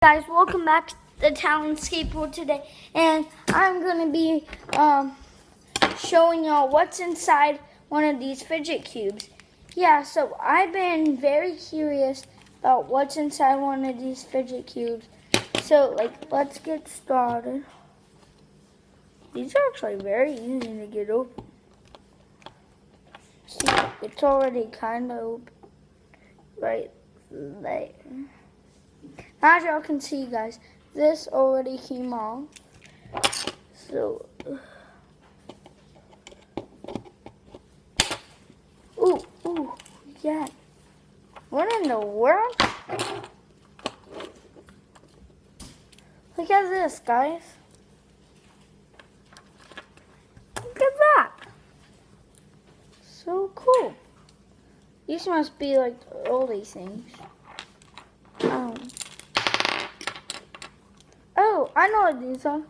Guys, welcome back to the Talon Skateboard today, and I'm going to be showing y'all what's inside one of these fidget cubes. Yeah, so I've been very curious about what's inside one of these fidget cubes. So, let's get started. These are actually very easy to get open. See, it's already kind of open right there. As y'all can see, guys, this already came off. So, ooh, yeah. What in the world? Look at this, guys. Look at that. So cool. These must be like all these things. Oh, I know what these are.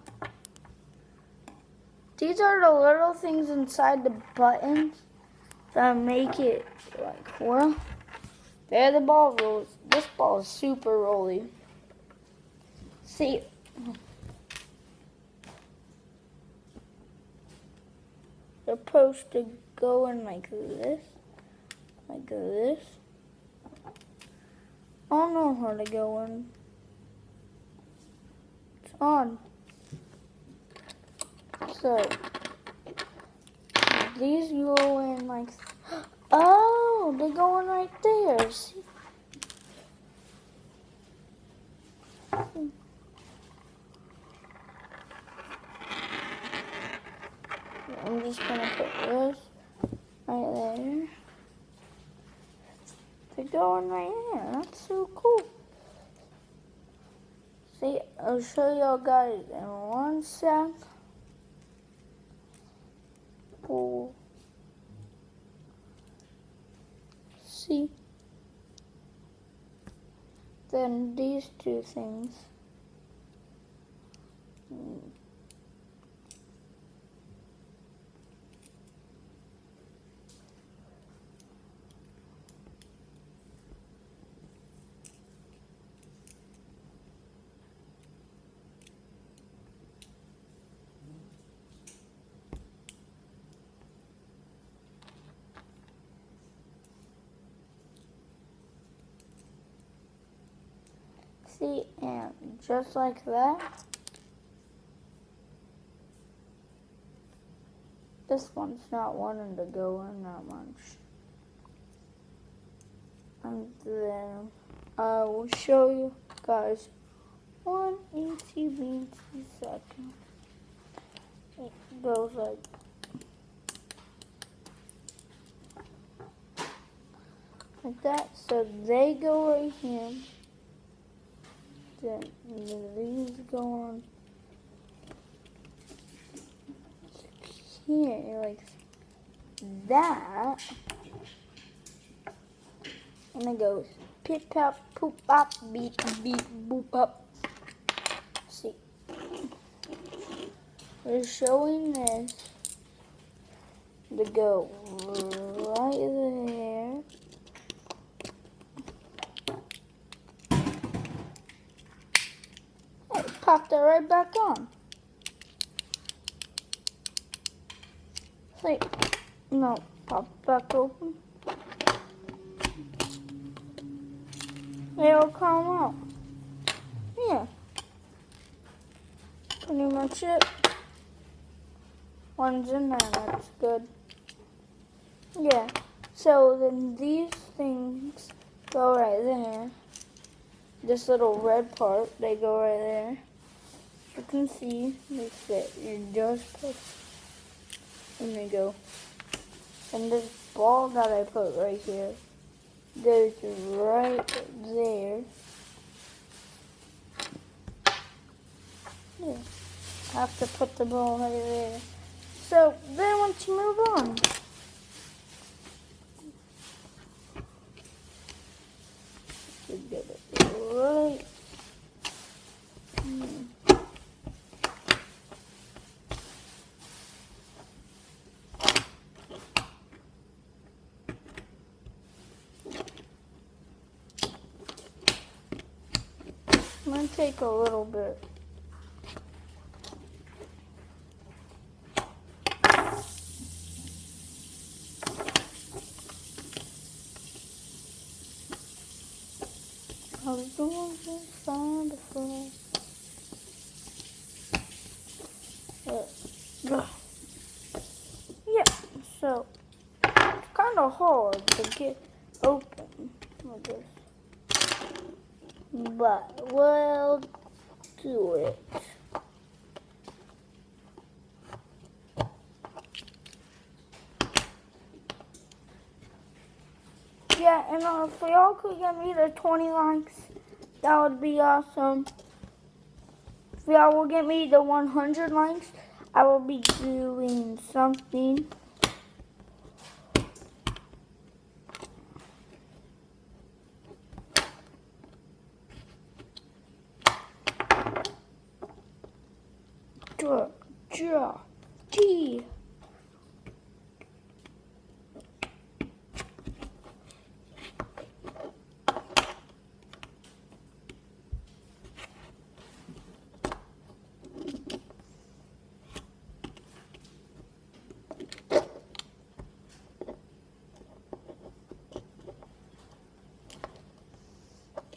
These are the little things inside the buttons that make it like whirl. There the ball rolls. This ball is super rolly. See, they're supposed to go in like this. Like this. I don't know how to go in. It's on. So, these go in like, oh, they go in right there. See? I'm just gonna put this right there. They're going right here. That's so cool. See, I'll show y'all guys in one sec. Pull. See? Then these two things. See, and just like that, this one's not wanting to go in that much. And then I will show you guys one itsy-bitsy second. It goes like that. So they go right here. Then these go on here like that, and it goes pip pop poop pop beep beep boop up. See, we're showing this to go right there. Pop that right back on. See, no, pop back open. It'll come out. Yeah, pretty much it. One's in there, that's good. Yeah, so then these things go right there. This little red part, they go right there. You can see they fit. You just push and they go. And this ball that I put right here goes right there. Yeah. I have to put the ball right there. So then once you move on. You get it right. Once take a little bit. I was doing just fine before. Yeah, so it's kind of hard to get open with this, but we'll do it. Yeah, and if y'all could get me to 20 likes, that would be awesome. If y'all will get me to 100 likes, I will be doing something. G.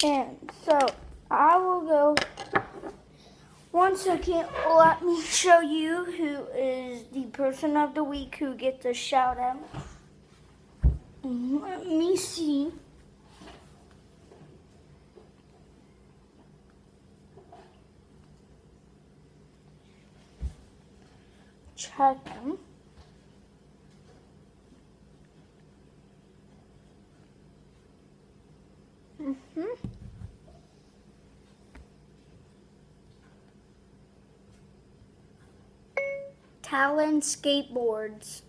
And so I will go. One second, let me show you who is the person of the week who gets a shout out. Let me see. Check them. Talon Skateboards.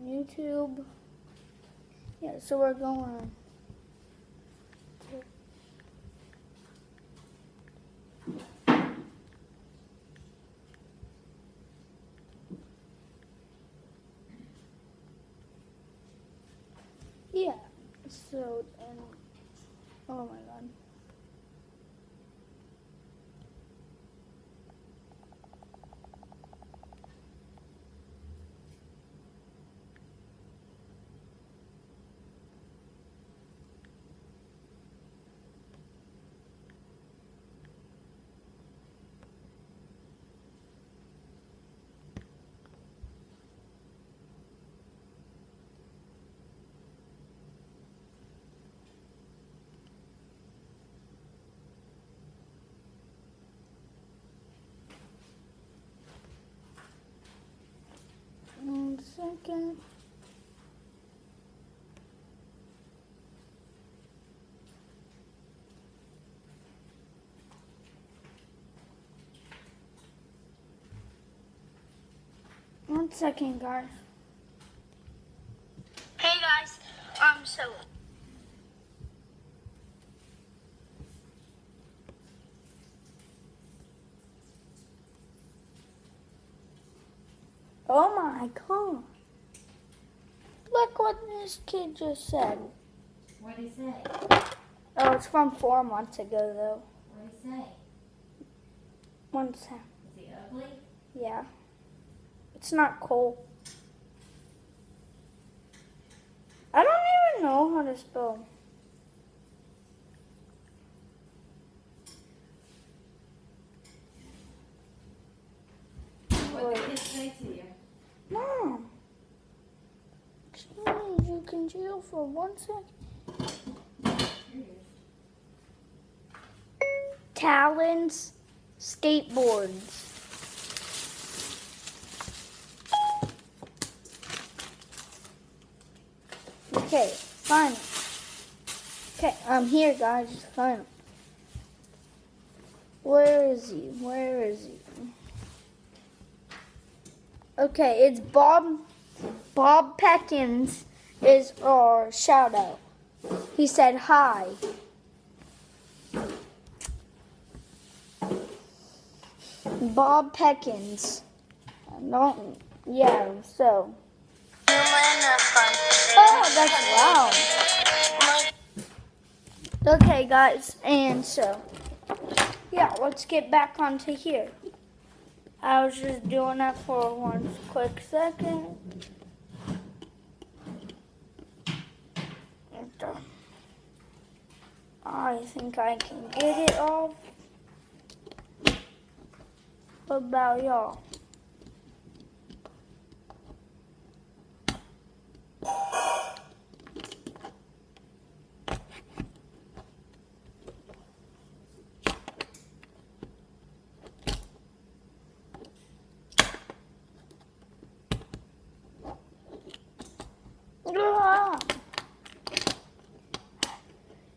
YouTube. Yeah, so we're going. Yeah, so, and, oh my god. One second. One second, guys. Hey guys, so oh my god. Look what this kid just said. What did he say? Oh, it's from 4 months ago though. What did he say? One second. Is he ugly? Yeah. It's not cool. I don't even know how to spell. What did he say to you? Mom. Jeez, you can chill for 1 second. Here it is. Talons Skateboards. Okay, fine. Okay, I'm here, guys. Fine. Where is he? Where is he? Okay, it's Bob. Bob Peckins is our shout out. He said hi. Bob Peckins. No, yeah, so. Oh, that's loud. Okay, guys, and so, yeah, let's get back onto here. I was just doing that for one quick second. I think I can get it off. What about y'all?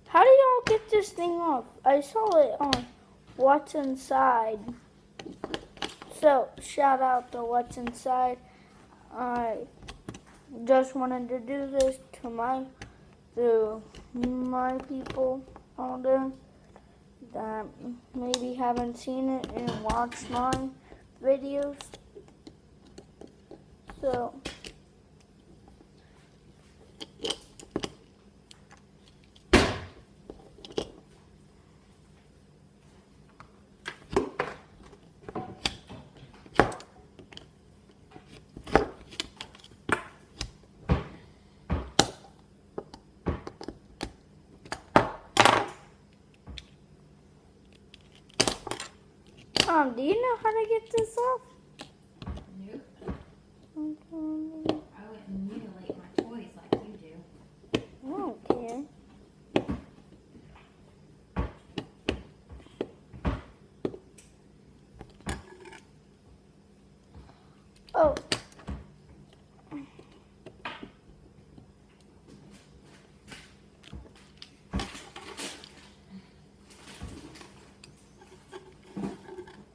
How do y'all get this thing off? I saw it on What's Inside. So, shout out to What's Inside. I just wanted to do this to my people out there that maybe haven't seen it and watched my videos. So, do you know how to get this off? Nope. Okay. I wouldn't mutilate my toys like you do. I don't care. Oh.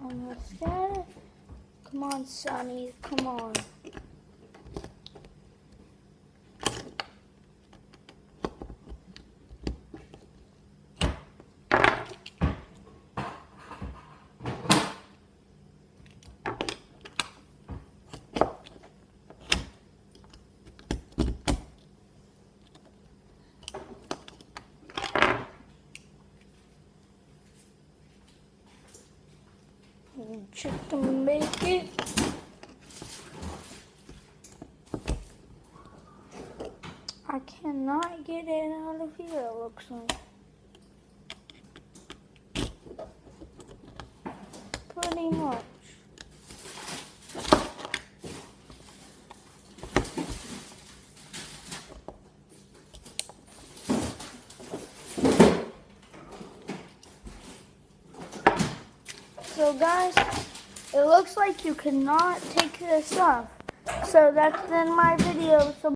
Almost got it. Come on, Sonny. Come on. Just to make it. I cannot get it out of here, it looks like. Pretty much. So guys, it looks like you cannot take this off. So that's been my video. So